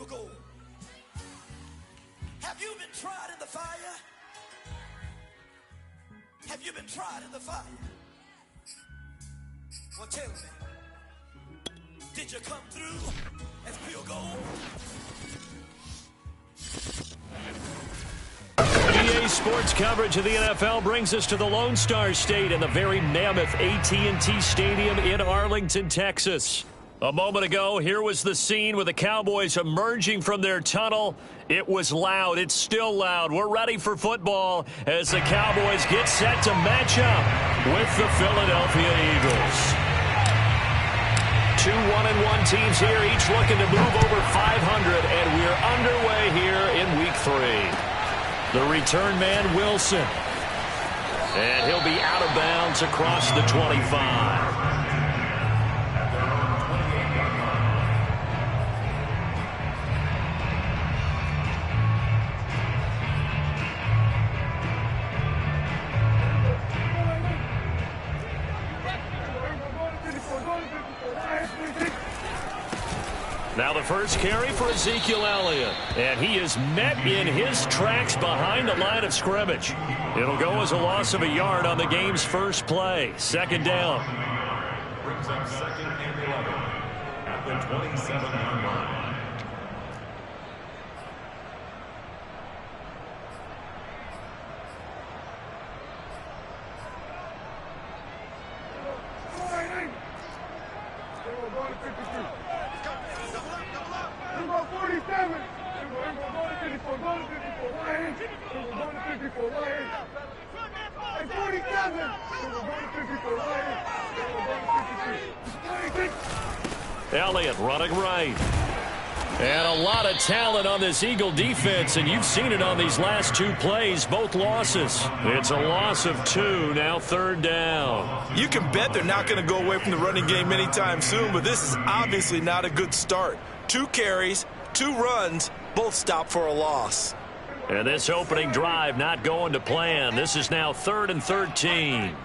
field goal. Have you been tried in the fire? Have you been tried in the fire? Well, tell me, did you come through as field goal? EA Sports coverage of the NFL brings us to the Lone Star State and the very mammoth AT&T Stadium in Arlington, Texas. A moment ago, here was the scene with the Cowboys emerging from their tunnel. It was loud. It's still loud. We're ready for football as the Cowboys get set to match up with the Philadelphia Eagles. Two 1-1 teams here, each looking to move over 500, and we're underway here in Week 3. The return man, Wilson. And he'll be out of bounds across the 25. Now the first carry for Ezekiel Elliott. And he is met in his tracks behind the line of scrimmage. It'll go as a loss of a yard on the game's first play. Second down. Brings up second and 11 at the 27-yard line. Elliott running right. And a lot of talent on this Eagle defense, and you've seen it on these last two plays, both losses. It's a loss of 2, now third down. You can bet they're not going to go away from the running game anytime soon, but this is obviously not a good start. 2 carries, 2 runs, both stopped for a loss. And this opening drive not going to plan. This is now 3rd and 13.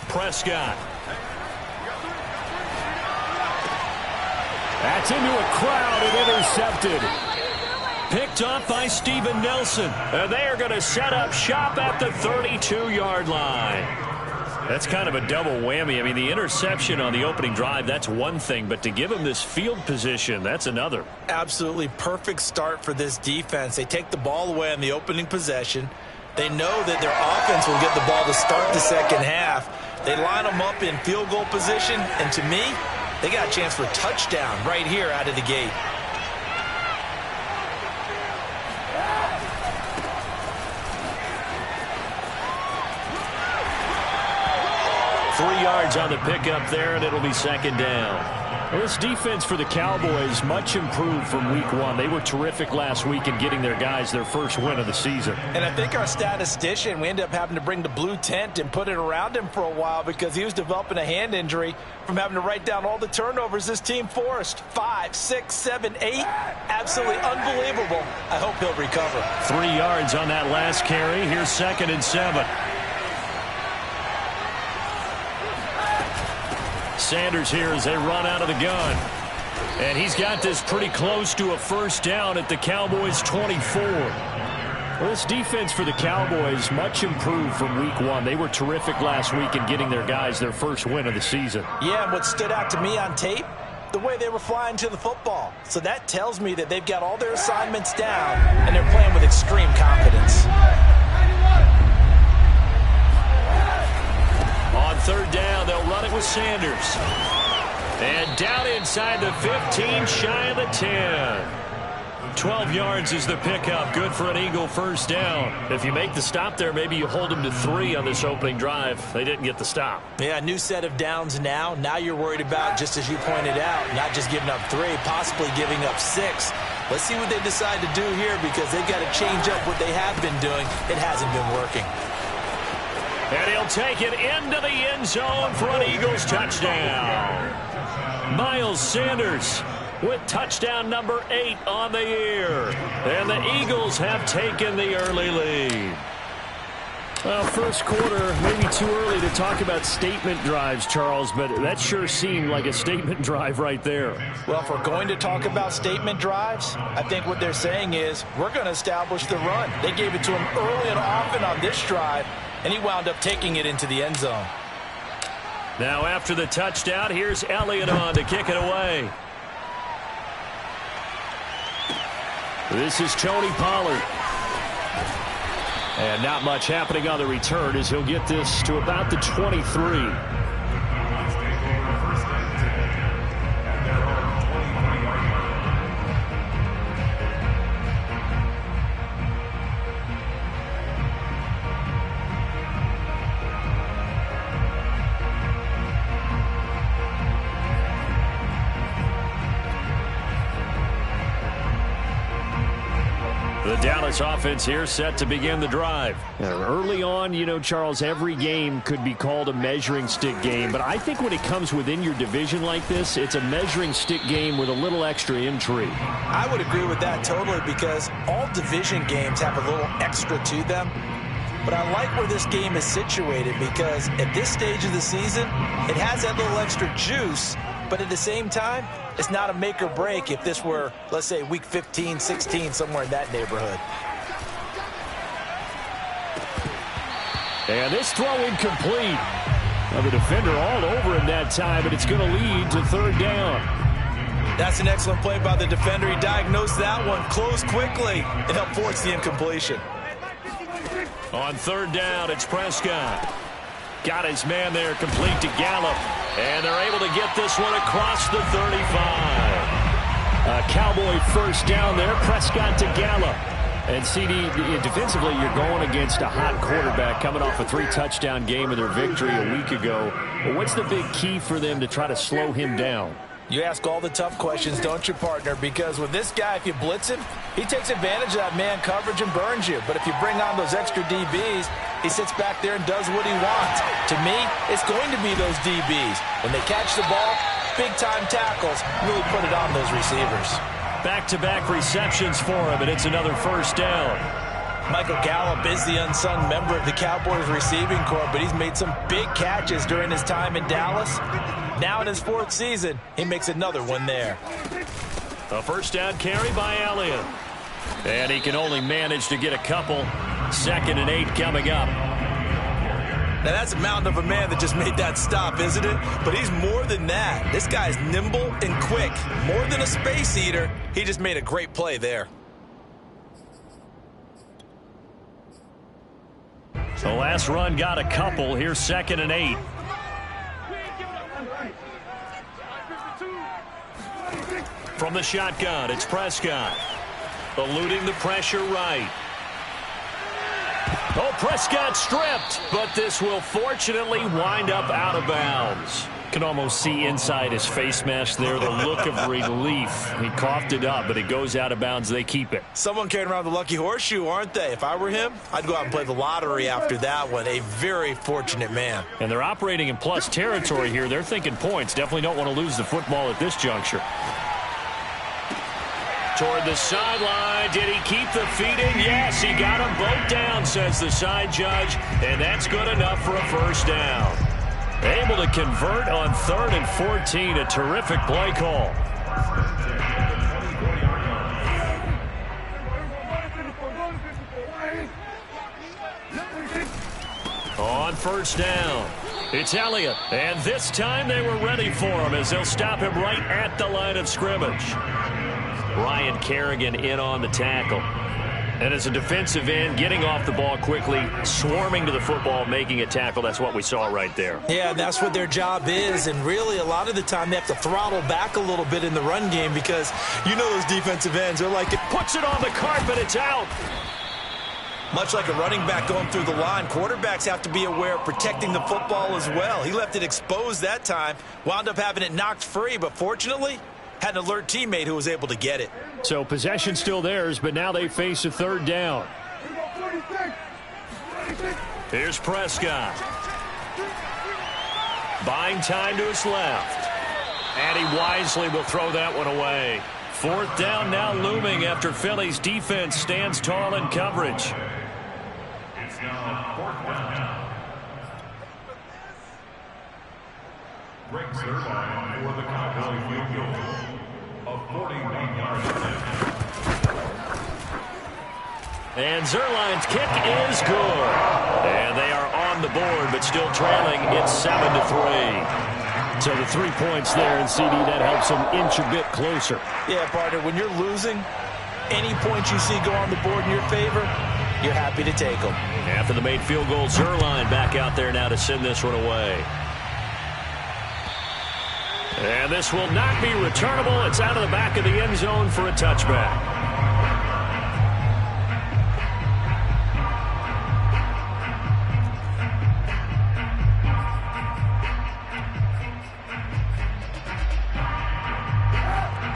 Prescott. That's into a crowd and intercepted. Picked off by Steven Nelson. And they are going to set up shop at the 32-yard line. That's kind of a double whammy. I mean, the interception on the opening drive, that's one thing. But to give him this field position, that's another. Absolutely perfect start for this defense. They take the ball away on the opening possession. They know that their offense will get the ball to start the second half. They line them up in field goal position. And to me, they got a chance for a touchdown right here out of the gate. Three yards on the pickup there, and it'll be second down. Well, this defense for the Cowboys, much improved from Week 1. They were terrific last week in getting their guys their first win of the season. And I think our statistician, we ended up having to bring the blue tent and put it around him for a while because he was developing a hand injury from having to write down all the turnovers this team forced. 5, 6, 7, 8. Absolutely unbelievable. I hope he'll recover. 3 yards on that last carry. Here's 2nd and 7. Sanders here as they run out of the gun. And he's got this pretty close to a first down at the Cowboys' 24. Well, this defense for the Cowboys, much improved from Week 1. They were terrific last week in getting their guys their first win of the season. Yeah, and what stood out to me on tape, the way they were flying to the football. So that tells me that they've got all their assignments down, and they're playing with extreme confidence. On third down, they'll run it with Sanders. And down inside the 15, shy of the 10. 12 yards is the pickup. Good for an Eagle first down. If you make the stop there, maybe you hold them to 3 on this opening drive. They didn't get the stop. Yeah, new set of downs now. Now you're worried about, just as you pointed out, not just giving up 3, possibly giving up 6. Let's see what they decide to do here because they've got to change up what they have been doing. It hasn't been working. And he'll take it into the end zone for an Eagles touchdown. Miles Sanders with touchdown number 8 on the year. And the Eagles have taken the early lead. Well, first quarter, maybe too early to talk about statement drives, Charles, but that sure seemed like a statement drive right there. Well, if we're going to talk about statement drives, I think what they're saying is we're going to establish the run. They gave it to him early and often on this drive, and he wound up taking it into the end zone. Now after the touchdown, here's Elliott on to kick it away. This is Tony Pollard. And not much happening on the return as he'll get this to about the 23. The Dallas offense here set to begin the drive. Early on, you know, Charles, every game could be called a measuring stick game. But I think when it comes within your division like this, it's a measuring stick game with a little extra intrigue. I would agree with that totally because all division games have a little extra to them. But I like where this game is situated because at this stage of the season, it has that little extra juice. But at the same time, it's not a make or break if this were, let's say, week 15, 16, somewhere in that neighborhood. And this throw incomplete. Now the defender all over him that time, but it's going to lead to third down. That's an excellent play by the defender. He diagnosed that one, closed quickly, and helped force the incompletion. On third down, it's Prescott. Got his man there, complete to Gallup. And they're able to get this one across the 35. A Cowboy first down there, Prescott to Gallup. And CD, defensively, you're going against a hot quarterback coming off a 3-touchdown game of their victory a week ago. But what's the big key for them to try to slow him down? You ask all the tough questions, don't you, partner? Because with this guy, if you blitz him, he takes advantage of that man coverage and burns you. But if you bring on those extra DBs, he sits back there and does what he wants. To me, it's going to be those DBs. When they catch the ball, big-time tackles, really put it on those receivers. Back-to-back receptions for him, and it's another first down. Michael Gallup is the unsung member of the Cowboys receiving corps, but he's made some big catches during his time in Dallas. Now in his 4th season, he makes another one there. A first down carry by Elliott. And he can only manage to get a couple. 2nd and 8 coming up. Now that's a mountain of a man that just made that stop, isn't it? But he's more than that. This guy's nimble and quick. More than a space eater. He just made a great play there. The last run got a couple. Here's 2nd and 8. From the shotgun, it's Prescott. Eluding the pressure right. Oh, Prescott stripped, but this will fortunately wind up out of bounds. Can almost see inside his face mask there the look of relief. He coughed it up, but it goes out of bounds. They keep it. Someone carrying around the lucky horseshoe, aren't they? If I were him, I'd go out and play the lottery after that one. A very fortunate man. And they're operating in plus territory here. They're thinking points. Definitely don't want to lose the football at this juncture. Toward the sideline. Did he keep the feet in? Yes, he got them both down, says the side judge. And that's good enough for a first down. Able to convert on 3rd and 14. A terrific play call. On first down, it's Elliott. And this time they were ready for him as they'll stop him right at the line of scrimmage. Ryan Kerrigan in on the tackle. And as a defensive end, getting off the ball quickly, swarming to the football, making a tackle. That's what we saw right there. Yeah, that's what their job is. And really, a lot of the time, they have to throttle back a little bit in the run game because you know those defensive ends are like, it puts it on the carpet, it's out. Much like a running back going through the line, quarterbacks have to be aware of protecting the football as well. He left it exposed that time, wound up having it knocked free, but fortunately, had an alert teammate who was able to get it. So possession still theirs, but now they face a 3rd down. Here's Prescott. Buying time to his left. And he wisely will throw that one away. 4th down now looming after Philly's defense stands tall in coverage. It's now 4th Greg Zuerlein for the Cowboy field goal of 41 yards. And Zuerlein's kick is good. And they are on the board, but still trailing. It's 7-3. So the 3 points there, and CD, that helps them inch a bit closer. Yeah, partner, when you're losing, any points you see go on the board in your favor, you're happy to take them. After the made field goal, Zuerlein back out there now to send this one away. And this will not be returnable. It's out of the back of the end zone for a touchback.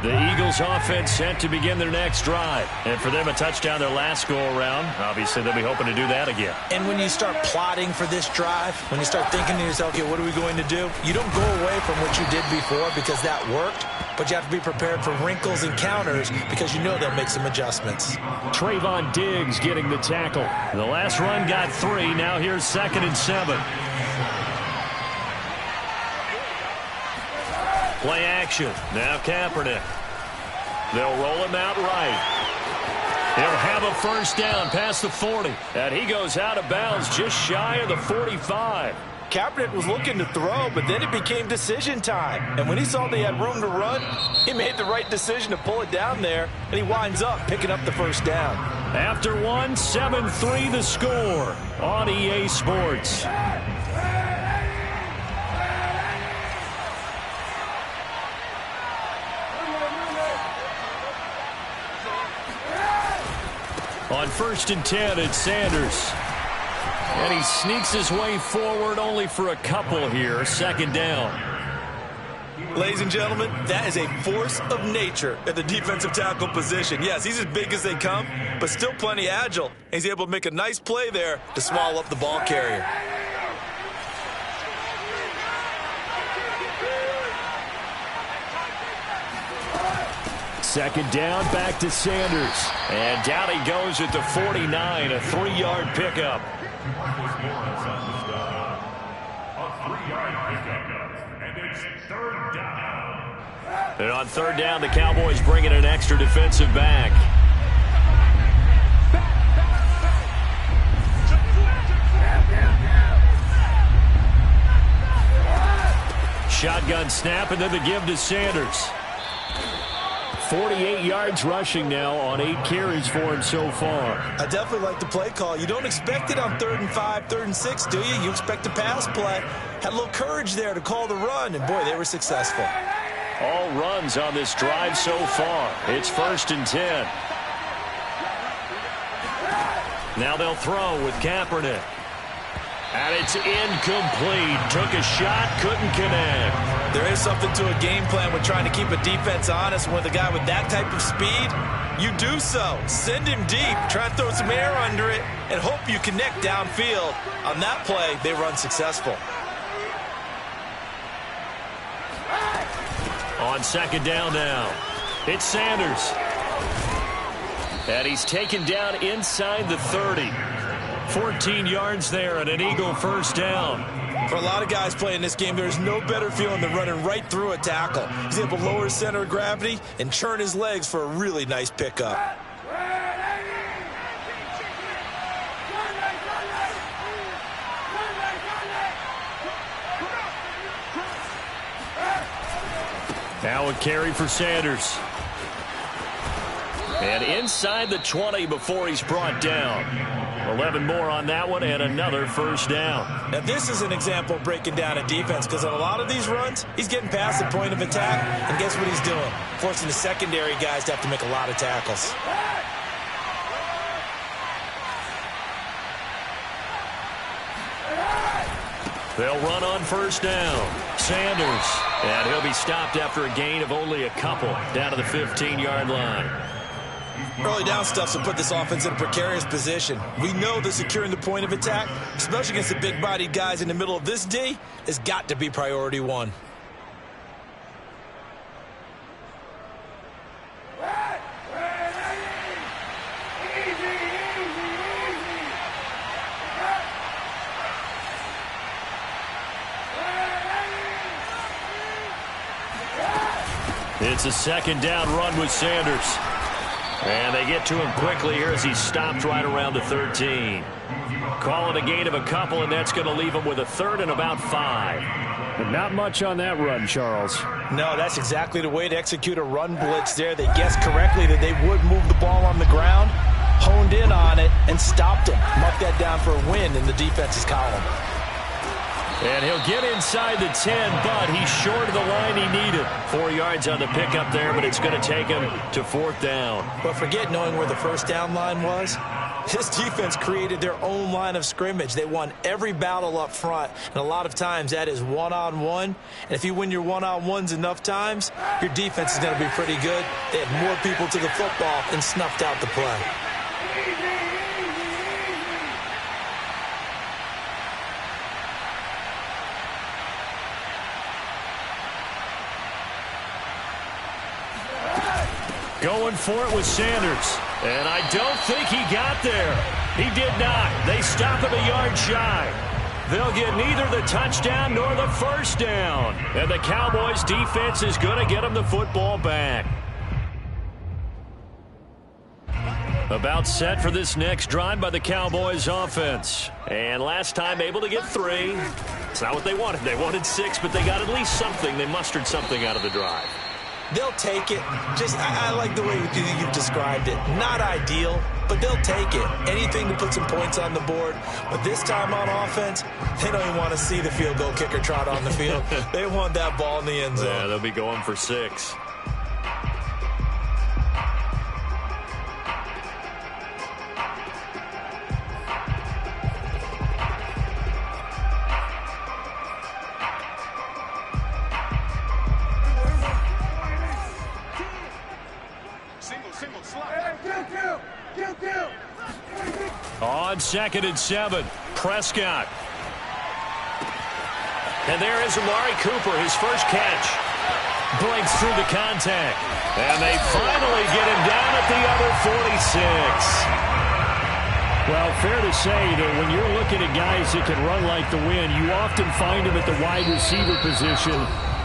The Eagles offense set to begin their next drive. And for them, a touchdown their last go-around. Obviously, they'll be hoping to do that again. And when you start plotting for this drive, when you start thinking to yourself, okay, what are we going to do? You don't go away from what you did before because that worked, but you have to be prepared for wrinkles and counters because you know they'll make some adjustments. Trayvon Diggs getting the tackle. The last run got 3. Now here's 2nd and 7. Play action. Now Kaepernick. They'll roll him out right. He'll have a first down past the 40. And he goes out of bounds just shy of the 45. Kaepernick was looking to throw, but then it became decision time. And when he saw they had room to run, he made the right decision to pull it down there, and he winds up picking up the first down. After 1, 7-3 the score on EA Sports. On 1st and 10, it's Sanders. And he sneaks his way forward only for a couple here. 2nd down. Ladies and gentlemen, that is a force of nature at the defensive tackle position. Yes, he's as big as they come, but still plenty agile. He's able to make a nice play there to swallow up the ball carrier. Second down, back to Sanders. And down he goes at the 49, a 3-yard pickup. Marcus Morris on the stop. A 3-yard pickup. And it's 3rd down. And on 3rd down, the Cowboys bring in an extra defensive back. Shotgun snap, and then the give to Sanders. 48 yards rushing now on 8 carries for him so far. I definitely like the play call. You don't expect it on 3rd and 5, 3rd and 6, do you? You expect a pass play. Had a little courage there to call the run, and boy, they were successful. All runs on this drive so far. It's 1st and 10. Now they'll throw with Kaepernick. And it's incomplete. Took a shot, couldn't connect. There is something to a game plan with trying to keep a defense honest. With a guy with that type of speed, you do so. Send him deep, try and throw some air under it, and hope you connect downfield. On that play, they were unsuccessful. On 2nd down now, it's Sanders. And he's taken down inside the 30. 14 yards there and an Eagle first down. For a lot of guys playing this game, there's no better feeling than running right through a tackle. He's able to lower his center of gravity and churn his legs for a really nice pickup. Now a carry for Sanders. And inside the 20 before he's brought down. 11 more on that one and another first down. Now this is an example of breaking down a defense because on a lot of these runs, he's getting past the point of attack, and guess what he's doing? Forcing the secondary guys to have to make a lot of tackles. They'll run on first down. Sanders. And he'll be stopped after a gain of only a couple down to the 15-yard line. Early down stuff will put this offense in a precarious position. We know that securing the point of attack, especially against the big-bodied guys in the middle of this D, has got to be priority one. It's a second down run with Sanders. And they get to him quickly here as he stopped right around the 13. Call it a gain of a couple, and that's going to leave him with a third and about 5. And not much on that run, Charles. No, that's exactly the way to execute a run blitz there. They guessed correctly that they would move the ball on the ground, honed in on it, and stopped him. Mark that down for a win in the defense's column. And he'll get inside the 10, but he's short of the line he needed. 4 yards on the pickup there, but it's going to take him to 4th down. But forget knowing where the first down line was. This defense created their own line of scrimmage. They won every battle up front, and a lot of times that is one-on-one. And if you win your one-on-ones enough times, your defense is going to be pretty good. They had more people to the football and snuffed out the play. Going for it with Sanders. And I don't think he got there. He did not. They stop him a yard shy. They'll get neither the touchdown nor the first down. And the Cowboys defense is going to get him the football back. About set for this next drive by the Cowboys offense. And last time able to get 3. It's not what they wanted. They wanted 6, but they got at least something. They mustered something out of the drive. They'll take it. I like the way you've described it. Not ideal, but they'll take it. Anything to put some points on the board. But this time on offense, they don't even want to see the field goal kicker trot on the field. They want that ball in the end zone. Yeah, they'll be going for 6. On 2nd and 7, Prescott. And there is Amari Cooper, his first catch. Breaks through the contact. And they finally get him down at the other 46. Well, fair to say that when you're looking at guys that can run like the wind, you often find them at the wide receiver position,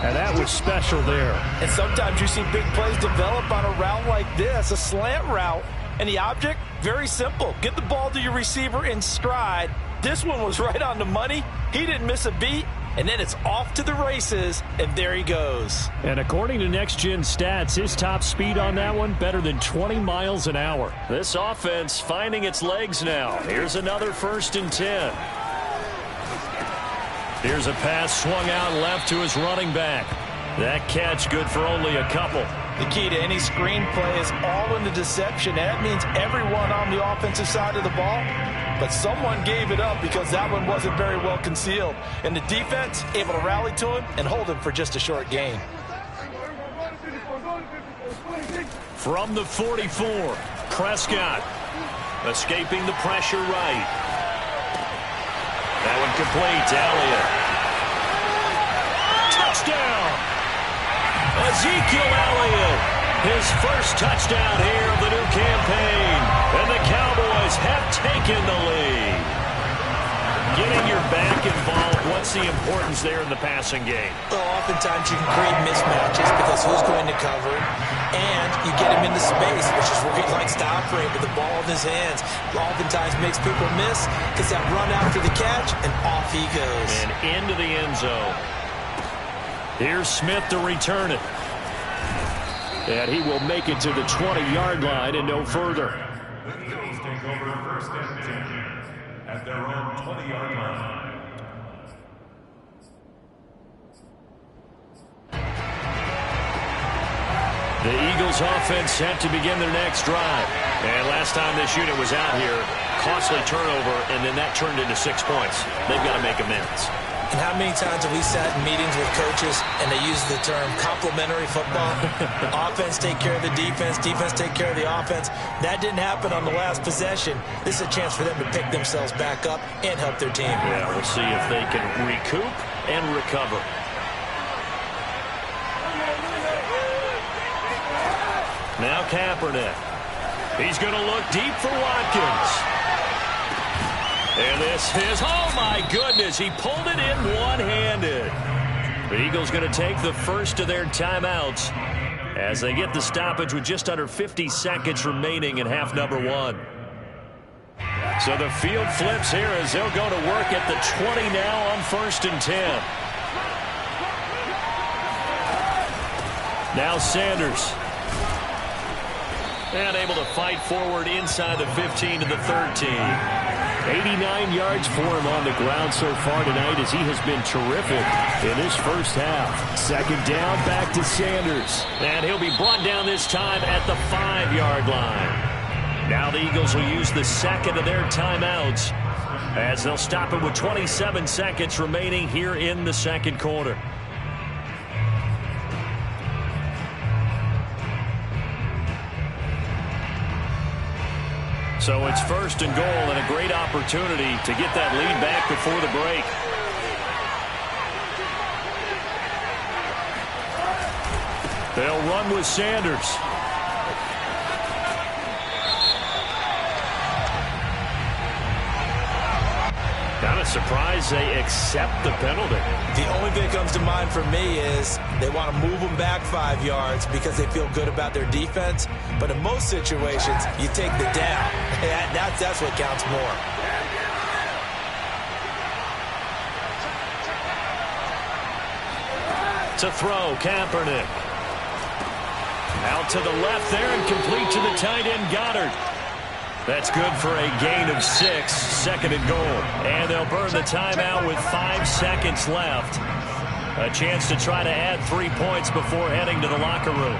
and that was special there. And sometimes you see big plays develop on a route like this, a slant route. And the object, very simple. Get the ball to your receiver in stride. This one was right on the money. He didn't miss a beat. And then it's off to the races, and there he goes. And according to Next Gen Stats, his top speed on that one, better than 20 miles an hour. This offense finding its legs now. Here's another 1st and 10. Here's a pass swung out left to his running back. That catch good for only a couple. The key to any screenplay is all in the deception. That means everyone on the offensive side of the ball. But someone gave it up because that one wasn't very well concealed. And the defense able to rally to him and hold him for just a short gain. From the 44, Prescott escaping the pressure right. That one complete. Elliott. Touchdown! Ezekiel Elliott, his first touchdown here of the new campaign. And the Cowboys have taken the lead. Getting your back involved, what's the importance there in the passing game? Well, oftentimes you can create mismatches because who's going to cover it, and you get him into space, which is where he likes to operate with the ball in his hands. Oftentimes makes people miss, gets that run after the catch, and off he goes. And into the end zone. Here's Smith to return it. And he will make it to the 20-yard line and no further. The Eagles take over 1st and 10 at their own 20-yard line. The Eagles offense set to begin their next drive. And last time this unit was out here, costly turnover, and then that turned into 6 points. They've got to make amends. And how many times have we sat in meetings with coaches and they use the term complementary football? Offense take care of the defense, defense take care of the offense. That didn't happen on the last possession. This is a chance for them to pick themselves back up and help their team. Yeah, we'll see if they can recoup and recover. Now Kaepernick. He's going to look deep for Watkins. And this is, oh my goodness, he pulled it in one-handed. The Eagles going to take the first of their timeouts as they get the stoppage with just under 50 seconds remaining in half number one. So the field flips here as they'll go to work at the 20 now on 1st and 10. Now Sanders. And able to fight forward inside the 15 to the 13. 89 yards for him on the ground so far tonight as he has been terrific in his first half. Second down, back to Sanders. And he'll be brought down this time at the 5-yard line. Now the Eagles will use the second of their timeouts as they'll stop it with 27 seconds remaining here in the second quarter. So it's 1st and goal and a great opportunity to get that lead back before the break. They'll run with Sanders. Kind of surprised they accept the penalty. The only thing that comes to mind for me is they want to move them back 5 yards because they feel good about their defense. But in most situations, you take the down. That's what counts more. To throw, Kaepernick. Out to the left there and complete to the tight end, Goddard. That's good for a gain of 6, 2nd and goal. And they'll burn the timeout with 5 seconds left. A chance to try to add 3 points before heading to the locker room.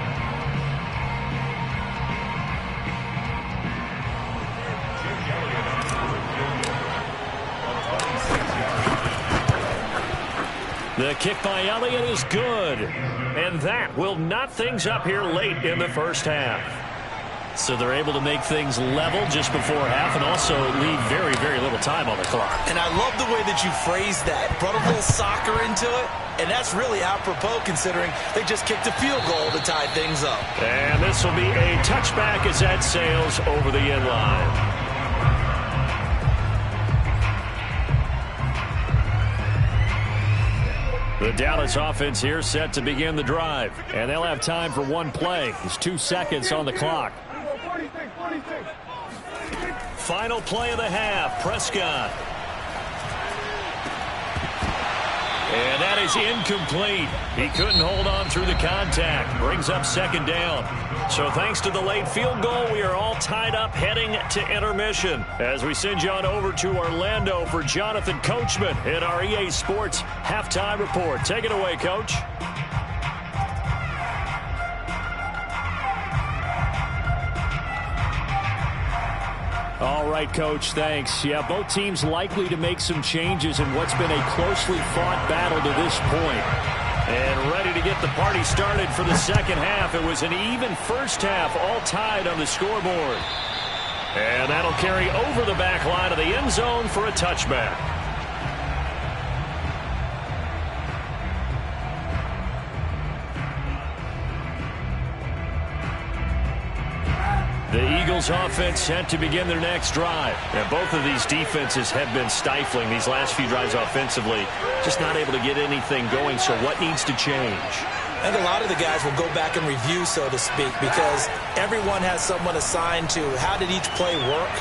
The kick by Elliott is good. And that will knot things up here late in the first half. So they're able to make things level just before half and also leave very, very little time on the clock. And I love the way that you phrased that. Brought a little soccer into it. And that's really apropos considering they just kicked a field goal to tie things up. And this will be a touchback as that sails over the end line. The Dallas offense here set to begin the drive. And they'll have time for one play. There's 2 seconds on the clock. Final play of the half, Prescott. And that is incomplete. He couldn't hold on through the contact. Brings up 2nd down. So thanks to the late field goal, we are all tied up heading to intermission. As we send you on over to Orlando for Jonathan Coachman in our EA Sports Halftime Report. Take it away, Coach. All right, Coach, thanks. Yeah, both teams likely to make some changes in what's been a closely fought battle to this point. And ready to get the party started for the second half. It was an even first half, all tied on the scoreboard. And that'll carry over the back line of the end zone for a touchback. The Eagles offense set to begin their next drive. And both of these defenses have been stifling these last few drives offensively. Just not able to get anything going. So what needs to change? I think a lot of the guys will go back and review, so to speak, because everyone has someone assigned to how did each play work.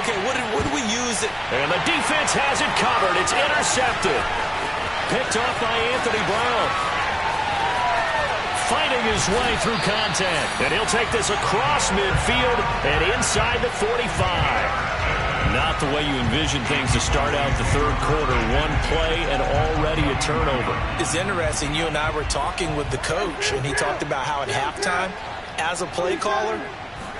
Okay, what did we use? And the defense has it covered. It's intercepted. Picked off by Anthony Brown. Fighting his way through contact. And he'll take this across midfield and inside the 45. Not the way you envision things to start out the third quarter. One play and already a turnover. It's interesting. You and I were talking with the coach, and he talked about how at halftime, as a play caller,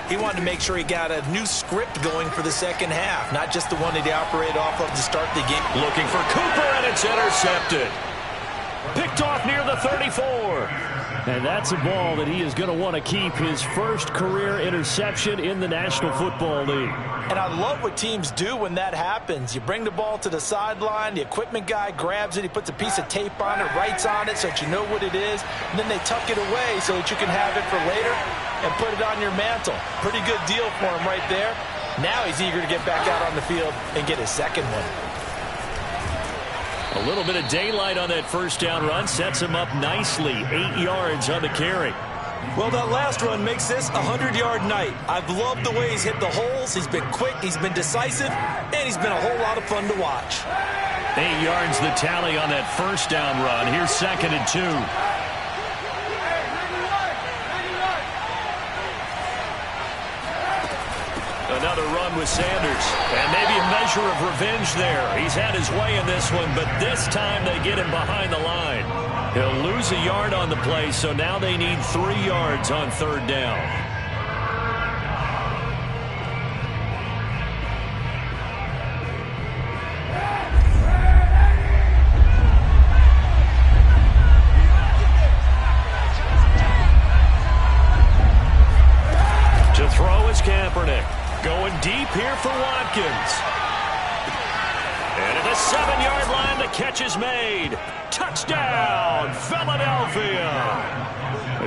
he wanted to make sure he got a new script going for the second half, not just the one that he operated off of to start the game. Looking for Cooper, and it's intercepted. Picked off near the 34. And that's a ball that he is going to want to keep, his first career interception in the National Football League. And I love what teams do when that happens. You bring the ball to the sideline, the equipment guy grabs it, he puts a piece of tape on it, writes on it so that you know what it is, and then they tuck it away so that you can have it for later and put it on your mantle. Pretty good deal for him right there. Now he's eager to get back out on the field and get his second one. A little bit of daylight on that first down run sets him up nicely. 8 yards on the carry. Well, that last run makes this a 100-yard night. I've loved the way he's hit the holes. He's been quick, he's been decisive, and he's been a whole lot of fun to watch. 8 yards the tally on that first down run. Here's 2nd and 2. Another run with Sanders. And maybe a measure of revenge there. He's had his way in this one, but this time they get him behind the line. He'll lose a yard on the play, so now they need 3 yards on 3rd down. To throw is Kaepernick. Going deep here for Watkins. And at the 7-yard line, the catch is made. Touchdown, Philadelphia.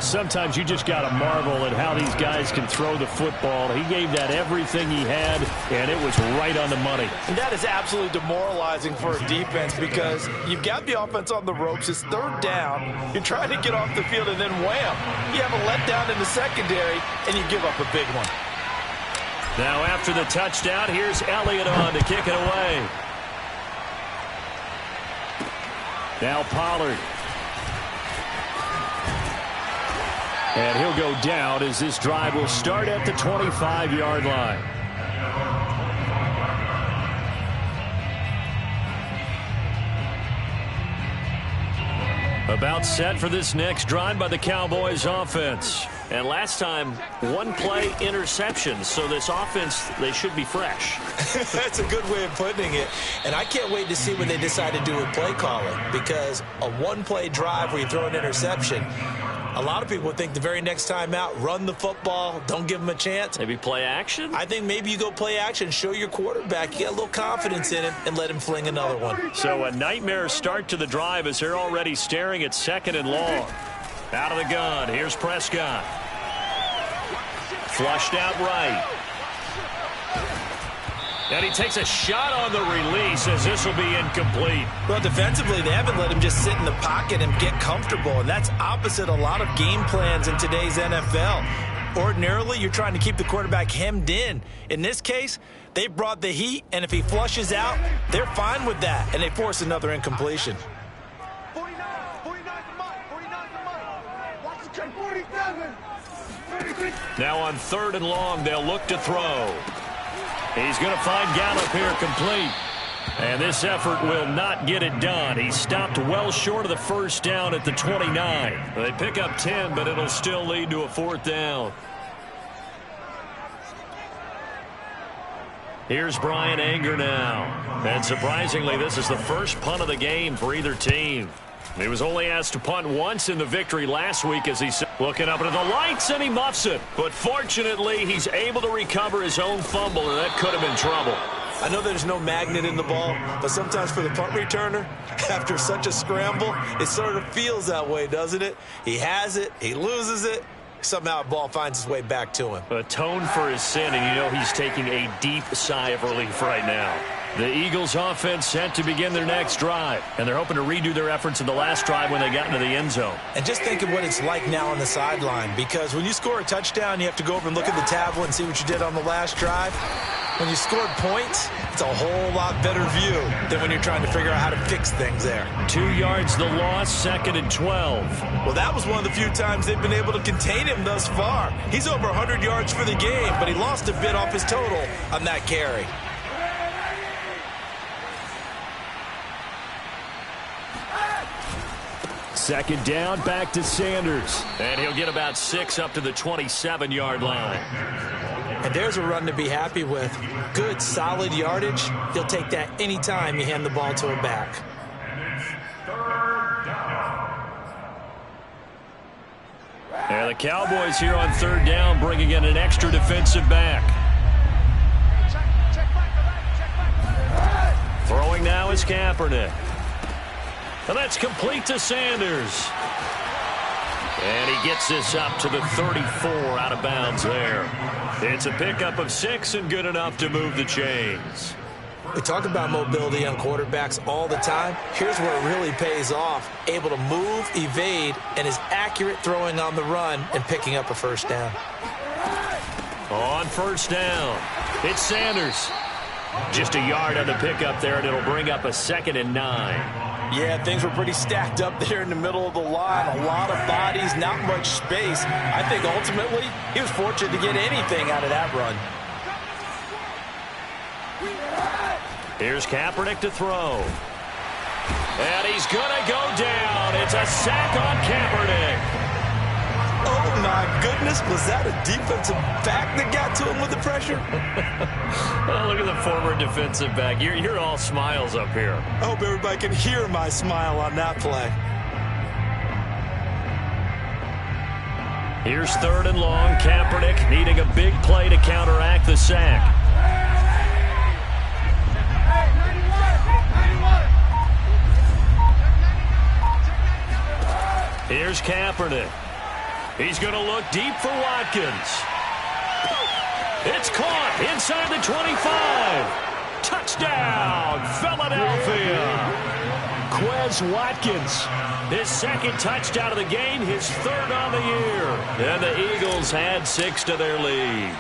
Sometimes you just got to marvel at how these guys can throw the football. He gave that everything he had, and it was right on the money. And that is absolutely demoralizing for a defense because you've got the offense on the ropes. It's 3rd down. You're trying to get off the field, and then wham, you have a letdown in the secondary, and you give up a big one. Now after the touchdown, here's Elliott on to kick it away. Now Pollard. And he'll go down as this drive will start at the 25-yard line. About set for this next drive by the Cowboys offense. And last time, 1-play interception. So this offense, they should be fresh. That's a good way of putting it. And I can't wait to see what they decide to do with play calling. Because a 1-play drive where you throw an interception, a lot of people think the very next time out, run the football, don't give them a chance. Maybe play action? I think maybe you go play action, show your quarterback, you get a little confidence in him, and let him fling another one. So a nightmare start to the drive as they're already staring at 2nd and long. Out of the gun, here's Prescott. Flushed out right. And he takes a shot on the release as this will be incomplete. Well, defensively, they haven't let him just sit in the pocket and get comfortable, and that's opposite a lot of game plans in today's NFL. Ordinarily, you're trying to keep the quarterback hemmed in. In this case, they brought the heat, and if he flushes out, they're fine with that, and they force another incompletion. 49 for Mike. Watch the check, 47. Now on 3rd and long, they'll look to throw. He's going to find Gallup here complete. And this effort will not get it done. He stopped well short of the first down at the 29. They pick up 10, but it'll still lead to a 4th down. Here's Brian Anger now. And surprisingly, this is the first punt of the game for either team. He was only asked to punt once in the victory last week as he's looking up into the lights, and he muffs it. But fortunately, he's able to recover his own fumble, and that could have been trouble. I know there's no magnet in the ball, but sometimes for the punt returner, after such a scramble, it sort of feels that way, doesn't it? He has it, he loses it, somehow the ball finds its way back to him. Atone for his sin, and you know he's taking a deep sigh of relief right now. The Eagles offense set to begin their next drive, and they're hoping to redo their efforts in the last drive when they got into the end zone. And just think of what it's like now on the sideline, because when you score a touchdown, you have to go over and look at the tablet and see what you did on the last drive. When you scored points, it's a whole lot better view than when you're trying to figure out how to fix things there. 2 yards the loss, 2nd and 12. Well, that was one of the few times they've been able to contain him thus far. He's over 100 yards for the game, but he lost a bit off his total on that carry. Second down, back to Sanders. And he'll get about 6 up to the 27-yard line. And there's a run to be happy with. Good, solid yardage. He'll take that anytime you hand the ball to a back. And the Cowboys here on 3rd down, bringing in an extra defensive back. Throwing now is Kaepernick. And that's complete to Sanders. And he gets this up to the 34 out of bounds there. It's a pickup of 6 and good enough to move the chains. We talk about mobility on quarterbacks all the time. Here's where it really pays off. Able to move, evade, and is accurate throwing on the run and picking up a first down. On first down, it's Sanders. Just a yard on the pickup there, and it'll bring up a 2nd and 9. Yeah, things were pretty stacked up there in the middle of the line. A lot of bodies, not much space. I think ultimately he was fortunate to get anything out of that run. Here's Kaepernick to throw. And he's going to go down. It's a sack on Kaepernick. Oh, my goodness. Was that a defensive back that got to him with the pressure? Oh, look at the former defensive back. You're all smiles up here. I hope everybody can hear my smile on that play. Here's 3rd and long. Kaepernick needing a big play to counteract the sack. Here's Kaepernick. He's going to look deep for Watkins. It's caught inside the 25. Touchdown, Philadelphia. Quez Watkins, his 2nd touchdown of the game, his 3rd on the year. And the Eagles add 6 to their lead.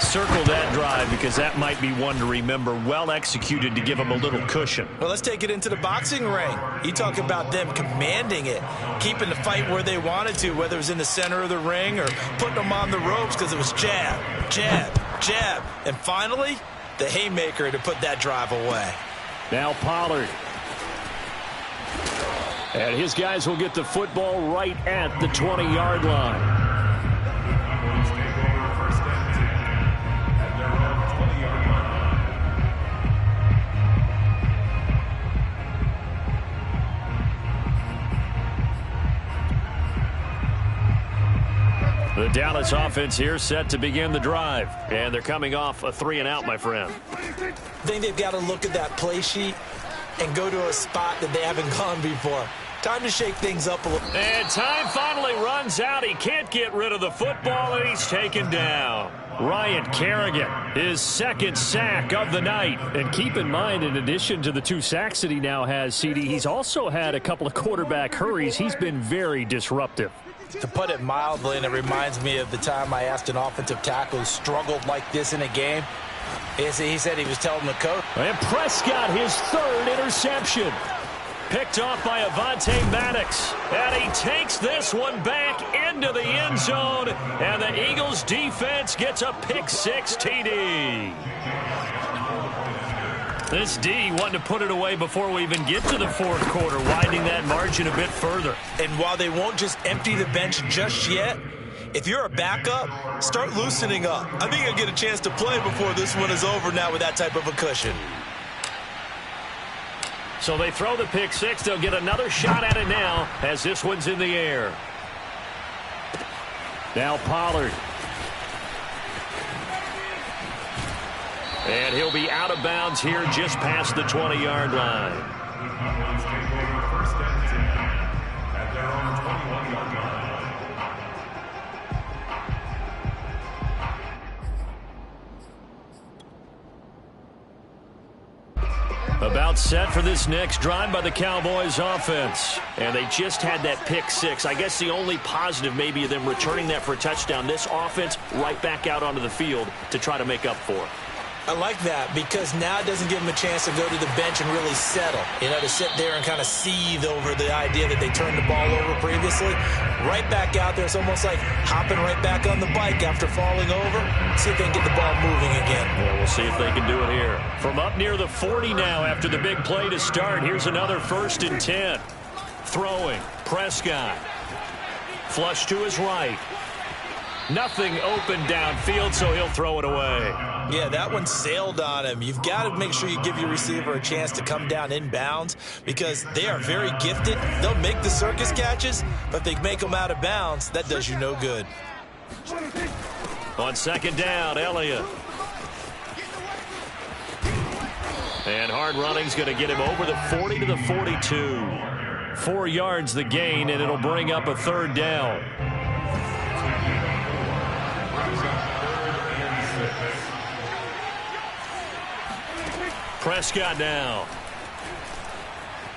Circle that drive because that might be one to remember. Well executed to give them a little cushion. Well, let's take it into the boxing ring. You talk about them commanding it, keeping the fight where they wanted to, whether it was in the center of the ring or putting them on the ropes because it was jab, jab, jab. And finally, the haymaker to put that drive away. Now Pollard. And his guys will get the football right at the 20-yard line. The Dallas offense here set to begin the drive. And they're coming off a 3-and-out, my friend. I think they've got to look at that play sheet and go to a spot that they haven't gone before. Time to shake things up a little. And time finally runs out. He can't get rid of the football, and he's taken down. Ryan Kerrigan, his 2nd sack of the night. And keep in mind, in addition to the 2 sacks that he now has, CD, he's also had a couple of quarterback hurries. He's been very disruptive. To put it mildly, and it reminds me of the time I asked an offensive tackle who struggled like this in a game. He said he was telling the coach. And Prescott, his 3rd interception. Picked off by Avonte Maddox. And he takes this one back into the end zone. And the Eagles defense gets a pick-6 TD. This D wanting to put it away before we even get to the 4th quarter, widening that margin a bit further. And while they won't just empty the bench just yet, if you're a backup, start loosening up. I think you'll get a chance to play before this one is over now with that type of a cushion. So they throw the pick-6. They'll get another shot at it now as this one's in the air. Now Pollard. And he'll be out of bounds here just past the 20-yard line. About set for this next drive by the Cowboys offense. And they just had that pick-6. I guess the only positive maybe of them returning that for a touchdown. This offense right back out onto the field to try to make up for it. I like that because now it doesn't give them a chance to go to the bench and really settle. You know, to sit there and kind of seethe over the idea that they turned the ball over previously. Right back out there. It's almost like hopping right back on the bike after falling over. See if they can get the ball moving again. Well, we'll see if they can do it here. From up near the 40 now after the big play to start. Here's another 1st and 10. Throwing. Prescott. Flush to his right. Nothing open downfield, so he'll throw it away. Yeah, that one sailed on him. You've got to make sure you give your receiver a chance to come down inbounds because they are very gifted. They'll make the circus catches, but if they make them out of bounds, that does you no good. On 2nd down, Elliott. And hard running's going to get him over the 40 to the 42. 4 yards the gain, and it'll bring up a 3rd down. Prescott now.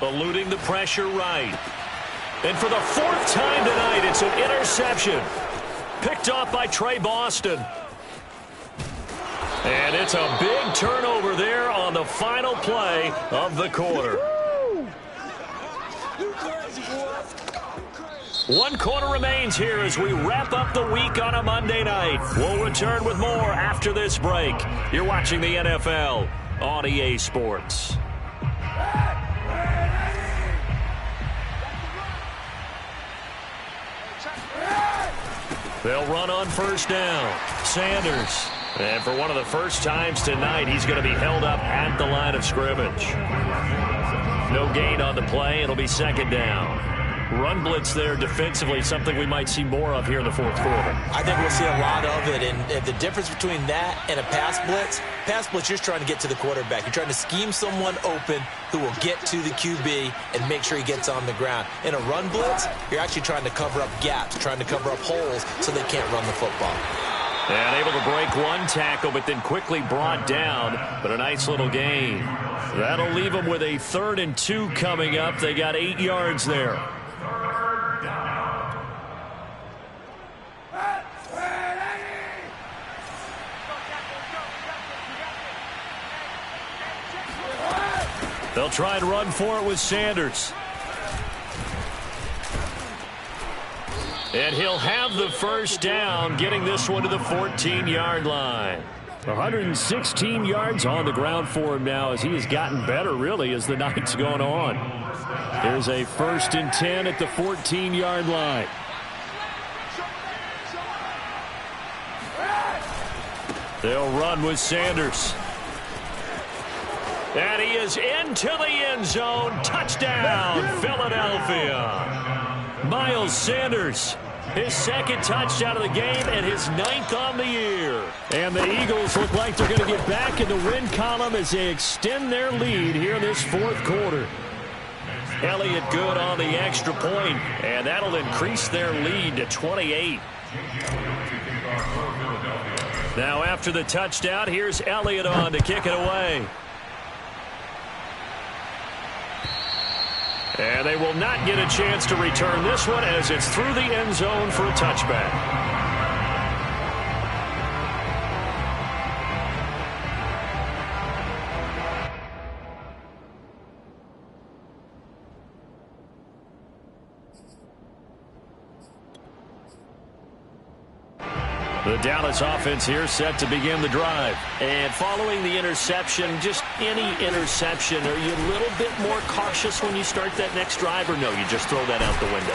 Eluding the pressure right. And for the fourth time tonight, it's an interception. Picked off by Trey Boston. And it's a big turnover there on the final play of the quarter. One quarter remains here as we wrap up the week on a Monday night. We'll return with more after this break. You're watching the NFL on EA Sports. They'll run on first down. Sanders. And for one of the first times tonight, he's going to be held up at the line of scrimmage. No gain on the play. It'll be second down. Run blitz there defensively, something we might see more of here in the fourth quarter. I think we'll see a lot of it, and the difference between that and a pass blitz, you're just trying to get to the quarterback. You're trying to scheme someone open who will get to the QB and make sure he gets on the ground. In a run blitz, you're actually trying to cover up gaps, trying to cover up holes so they can't run the football. And able to break one tackle, but then quickly brought down, but a nice little gain. That'll leave them with a 3rd and 2 coming up. They got 8 yards there. They'll try and run for it with Sanders. And he'll have the first down, getting this one to the 14-yard line. 116 yards on the ground for him now as he has gotten better, really, as the night's gone on. There's a 1st and 10 at the 14-yard line. They'll run with Sanders. And he is into the end zone. Touchdown, Philadelphia. Miles Sanders, his 2nd touchdown of the game and his 9th on the year. And the Eagles look like they're going to get back in the win column as they extend their lead here in this fourth quarter. Elliott good on the extra point, and that'll increase their lead to 28. Now after the touchdown, here's Elliott on to kick it away. And they will not get a chance to return this one as it's through the end zone for a touchback. The Dallas offense here set to begin the drive. And following the interception, just any interception, are you a little bit more cautious when you start that next drive, or no, you just throw that out the window?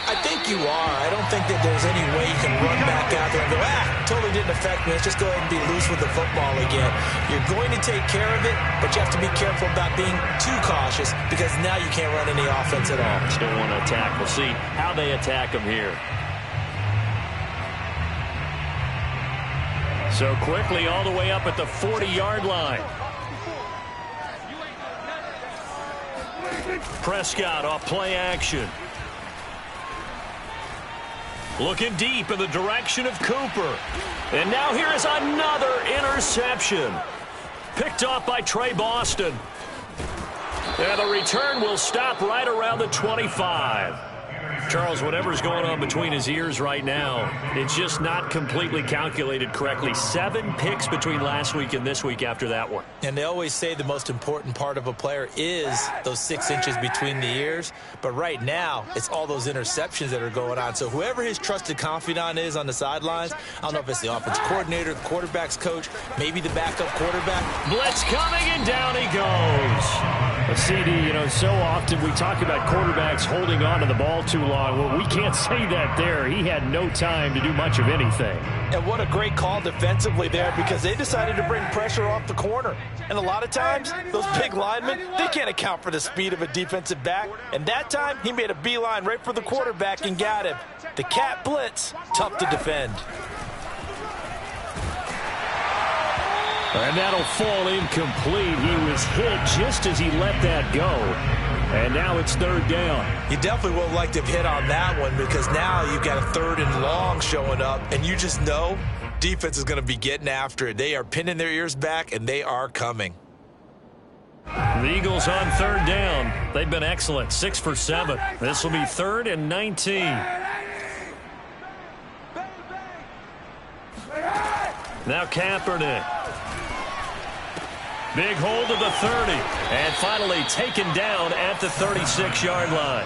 I think you are. I don't think that there's any way you can run back out there and go, totally didn't affect me. Let's just go ahead and be loose with the football again. You're going to take care of it, but you have to be careful about being too cautious because now you can't run any offense at all. Still want to attack. We'll see how they attack them here. So quickly all the way up at the 40-yard line. Prescott off play action. Looking deep in the direction of Cooper. And now here is another interception. Picked off by Trey Boston. And the return will stop right around the 25. Charles, whatever's going on between his ears right now, it's just not completely calculated correctly. 7 picks between last week and this week after that one. And they always say the most important part of a player is those 6 inches between the ears. But right now, it's all those interceptions that are going on. So whoever his trusted confidant is on the sidelines, I don't know if it's the offensive coordinator, the quarterback's coach, maybe the backup quarterback. Blitz coming, and down he goes. A CD, so often we talk about quarterbacks holding on to the ball too long. Well, we can't say that there. He had no time to do much of anything. And what a great call defensively there because they decided to bring pressure off the corner. And a lot of times, those big linemen, they can't account for the speed of a defensive back. And that time, he made a beeline right for the quarterback and got him. The cat blitz, tough to defend. And that'll fall incomplete. He was hit just as he let that go. And now it's 3rd down. You definitely would like to have hit on that one because now you've got a 3rd and long showing up, and you just know defense is going to be getting after it. They are pinning their ears back, and they are coming. The Eagles on third down. They've been excellent, 6 for 7. This will be 3rd and 19. Now Kaepernick. Big hold of the 30. And finally taken down at the 36-yard line.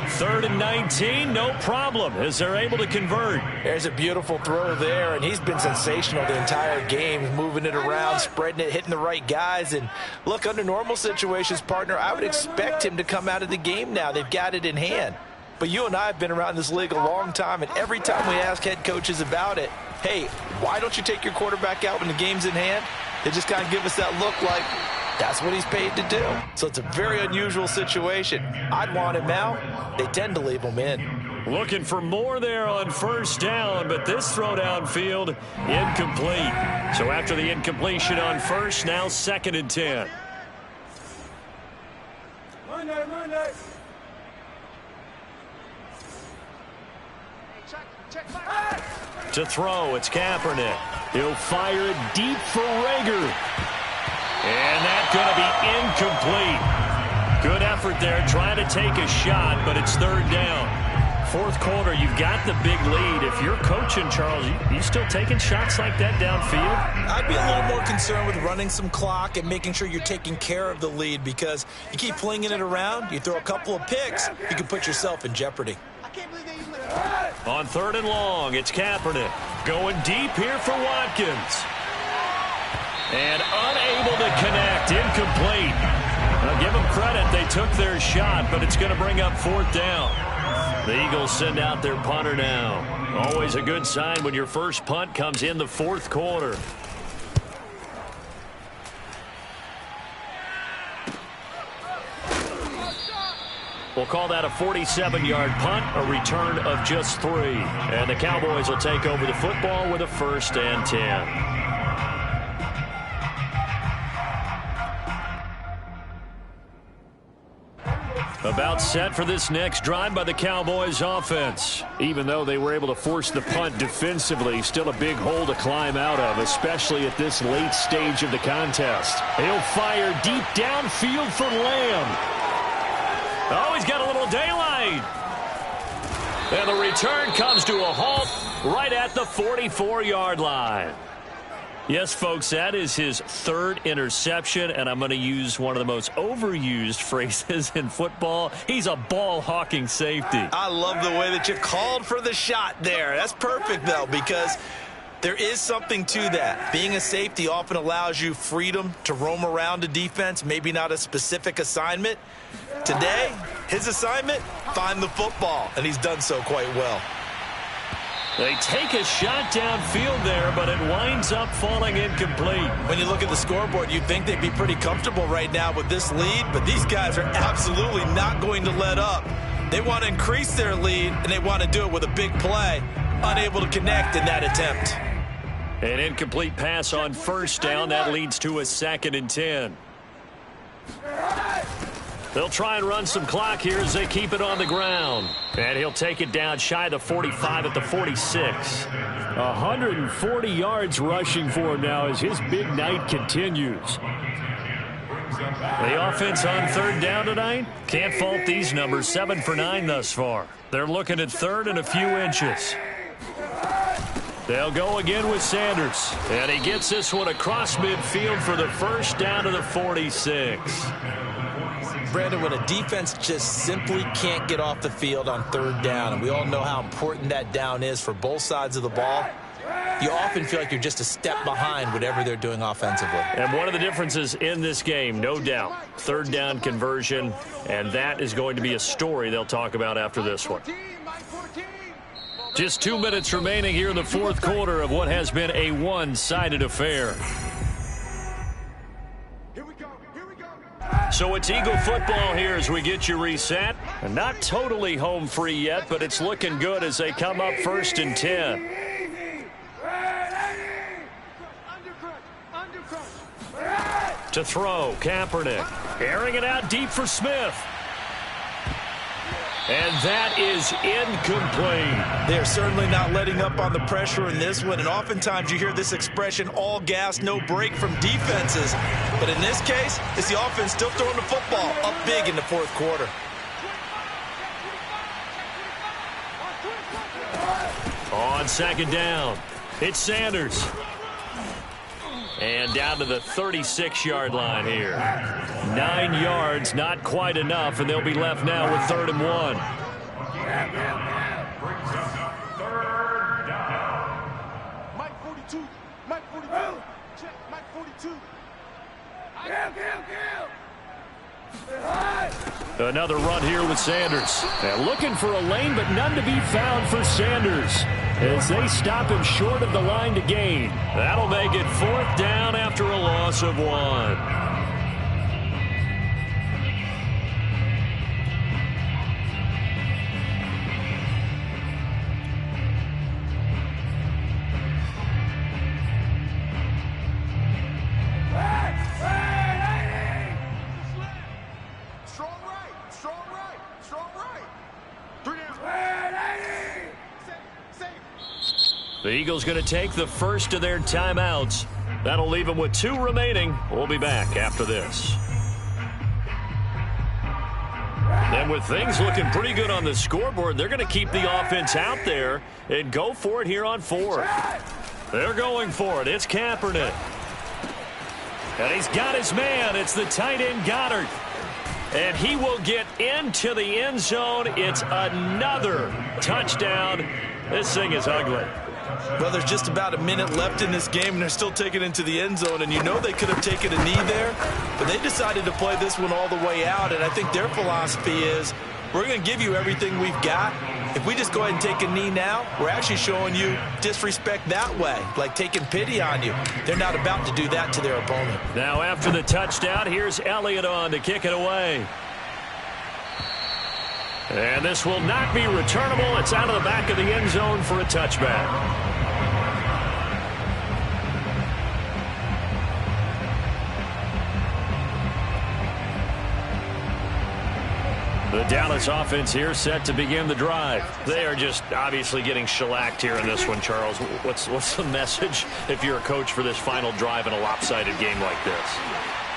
3rd and 19, no problem, as they're able to convert. There's a beautiful throw there, and he's been sensational the entire game, moving it around, spreading it, hitting the right guys. And look, under normal situations, partner, I would expect him to come out of the game now. They've got it in hand. But you and I have been around this league a long time, and every time we ask head coaches about it, hey, why don't you take your quarterback out when the game's in hand? They just kind of give us that look like that's what he's paid to do. So it's a very unusual situation. I'd want him out. They tend to leave him in. Looking for more there on first down, but this throw downfield incomplete. So after the incompletion on first, now 2nd and 10. Monday. To throw, it's Kaepernick. He'll fire it deep for Rager. And that's going to be incomplete. Good effort there, trying to take a shot, but it's 3rd down. 4th quarter, you've got the big lead. If you're coaching, Charles, you still taking shots like that downfield? I'd be a little more concerned with running some clock and making sure you're taking care of the lead, because you keep flinging it around, you throw a couple of picks, you can put yourself in jeopardy. On 3rd and long, it's Kaepernick. Going deep here for Watkins. And unable to connect, incomplete. Now give them credit, they took their shot, but it's going to bring up 4th down. The Eagles send out their punter now. Always a good sign when your first punt comes in the 4th quarter. We'll call that a 47-yard punt, a return of just 3. And the Cowboys will take over the football with a 1st and 10. About set for this next drive by the Cowboys offense. Even though they were able to force the punt defensively, still a big hole to climb out of, especially at this late stage of the contest. He'll fire deep downfield for Lamb. Oh, he's got a little daylight. And the return comes to a halt right at the 44-yard line. Yes, folks, that is his 3rd interception, and I'm going to use one of the most overused phrases in football. He's a ball-hawking safety. I love the way that you called for the shot there. That's perfect, though, because there is something to that. Being a safety often allows you freedom to roam around a defense, maybe not a specific assignment. Today, his assignment, find the football, and he's done so quite well. They take a shot downfield there, but it winds up falling incomplete. When you look at the scoreboard, you'd think they'd be pretty comfortable right now with this lead, but these guys are absolutely not going to let up. They want to increase their lead, and they want to do it with a big play. Unable to connect in that attempt. An incomplete pass on first down. That leads to a 2nd and 10. They'll try and run some clock here as they keep it on the ground. And he'll take it down shy of the 45 at the 46. 140 yards rushing for him now as his big night continues. The offense on 3rd down tonight, can't fault these numbers. 7 for 9 thus far. They're looking at 3rd and a few inches. They'll go again with Sanders. And he gets this one across midfield for the 1st down to the 46. Brandon, when a defense just simply can't get off the field on 3rd down, and we all know how important that down is for both sides of the ball, you often feel like you're just a step behind whatever they're doing offensively. And one of the differences in this game, no doubt, 3rd down conversion, and that is going to be a story they'll talk about after this one. Just 2 minutes remaining here in the 4th quarter of what has been a one-sided affair. So it's Eagle football here as we get you reset. And not totally home free yet, but it's looking good as they come up 1st and 10. To throw, Kaepernick. Airing it out deep for Smith. And that is incomplete. They're certainly not letting up on the pressure in this one, and oftentimes you hear this expression, all gas, no break from defenses. But in this case, it's the offense still throwing the football up big in the fourth quarter. On second down, it's Sanders. And down to the 36-yard line here. 9 yards, not quite enough, and they'll be left now with 3rd and 1. Mike 42. Mike 42. Check. Mike 42. Another run here with Sanders. They're looking for a lane, but none to be found for Sanders as they stop him short of the line to gain. That'll make it 4th down after a loss of 1. The Eagles going to take the first of their timeouts. That'll leave them with 2 remaining. We'll be back after this. And with things looking pretty good on the scoreboard, they're going to keep the offense out there and go for it here on 4th. They're going for it. It's Kaepernick. And he's got his man. It's the tight end Goddard. And he will get into the end zone. It's another touchdown. This thing is ugly. Well, there's just about a minute left in this game, and they're still taking it into the end zone. And you know they could have taken a knee there, but they decided to play this one all the way out. And I think their philosophy is, we're going to give you everything we've got. If we just go ahead and take a knee now, we're actually showing you disrespect that way, like taking pity on you. They're not about to do that to their opponent. Now after the touchdown, here's Elliott on to kick it away. And this will not be returnable. It's out of the back of the end zone for a touchback. The Dallas offense here set to begin the drive. They are just obviously getting shellacked here in this one, Charles. What's the message if you're a coach for this final drive in a lopsided game like this?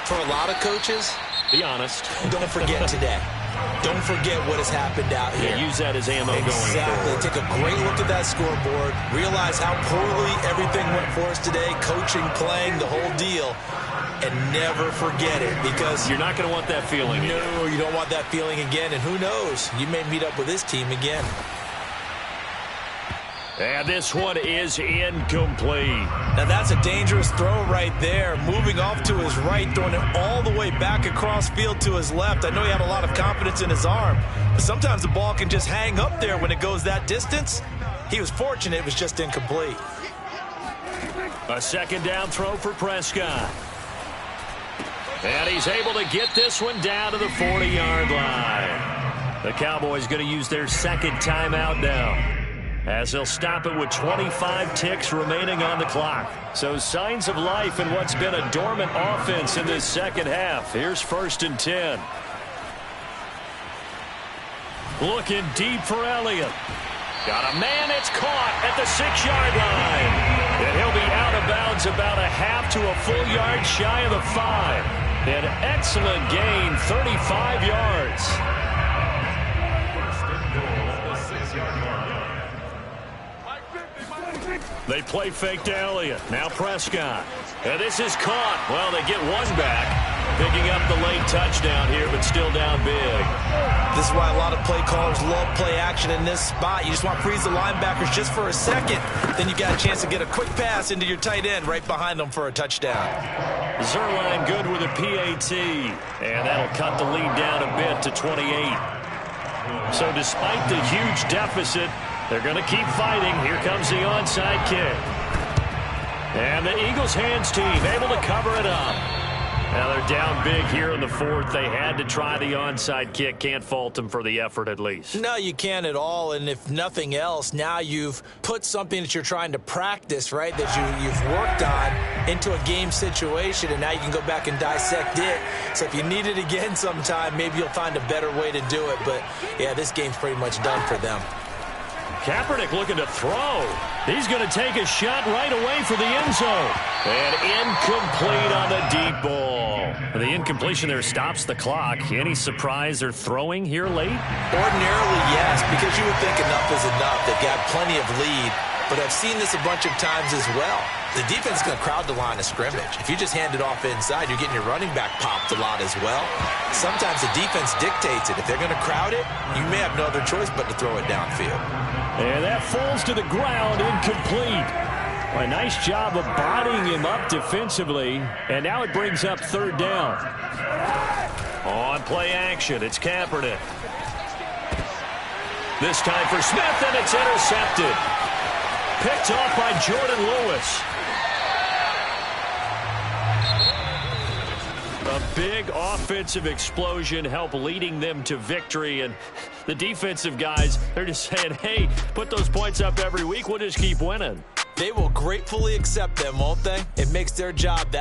For a lot of coaches, be honest. Don't forget today. Don't forget what has happened out here. Yeah, use that as ammo going forward. Exactly. Take a great look at that scoreboard. Realize how poorly everything went for us today. Coaching, playing, the whole deal. And never forget it, because you're not going to want that feeling. No, you don't want that feeling again. And who knows? You may meet up with this team again. And this one is incomplete. Now that's a dangerous throw right there. Moving off to his right, throwing it all the way back across field to his left. I know he had a lot of confidence in his arm, but sometimes the ball can just hang up there when it goes that distance. He was fortunate it was just incomplete. A second down throw for Prescott. And he's able to get this one down to the 40-yard line. The Cowboys going to use their second timeout now, as they'll stop it with 25 ticks remaining on the clock. So signs of life in what's been a dormant offense in this second half. Here's 1st and 10. Looking deep for Elliott. Got a man, it's caught at the 6-yard line. And he'll be out of bounds about a half to a full yard shy of the 5. An excellent gain, 35 yards. They play fake to Elliott. Now Prescott. And this is caught. Well, they get one back. Picking up the late touchdown here, but still down big. This is why a lot of play callers love play action in this spot. You just want to freeze the linebackers just for a second. Then you got a chance to get a quick pass into your tight end right behind them for a touchdown. Zuerlein good with a PAT. And that'll cut the lead down a bit to 28. So despite the huge deficit, they're going to keep fighting. Here comes the onside kick. And the Eagles hands team able to cover it up. Now they're down big here in the fourth. They had to try the onside kick. Can't fault them for the effort at least. No, you can't at all. And if nothing else, now you've put something that you're trying to practice, right, that you've worked on into a game situation, and now you can go back and dissect it. So if you need it again sometime, maybe you'll find a better way to do it. But, yeah, this game's pretty much done for them. Kaepernick looking to throw. He's going to take a shot right away for the end zone. And incomplete on the deep ball. The incompletion there stops the clock. Any surprise they're throwing here late? Ordinarily, yes, because you would think enough is enough. They've got plenty of lead. But I've seen this a bunch of times as well. The defense is going to crowd the line of scrimmage. If you just hand it off inside, you're getting your running back popped a lot as well. Sometimes the defense dictates it. If they're going to crowd it, you may have no other choice but to throw it downfield. And that falls to the ground, incomplete. A nice job of bodying him up defensively. And now it brings up third down. On play action, it's Kaepernick. This time for Smith, and it's intercepted. Picked off by Jordan Lewis. A big offensive explosion helped leading them to victory. And the defensive guys, they're just saying, hey, put those points up every week. We'll just keep winning. They will gratefully accept them, won't they? It makes their job that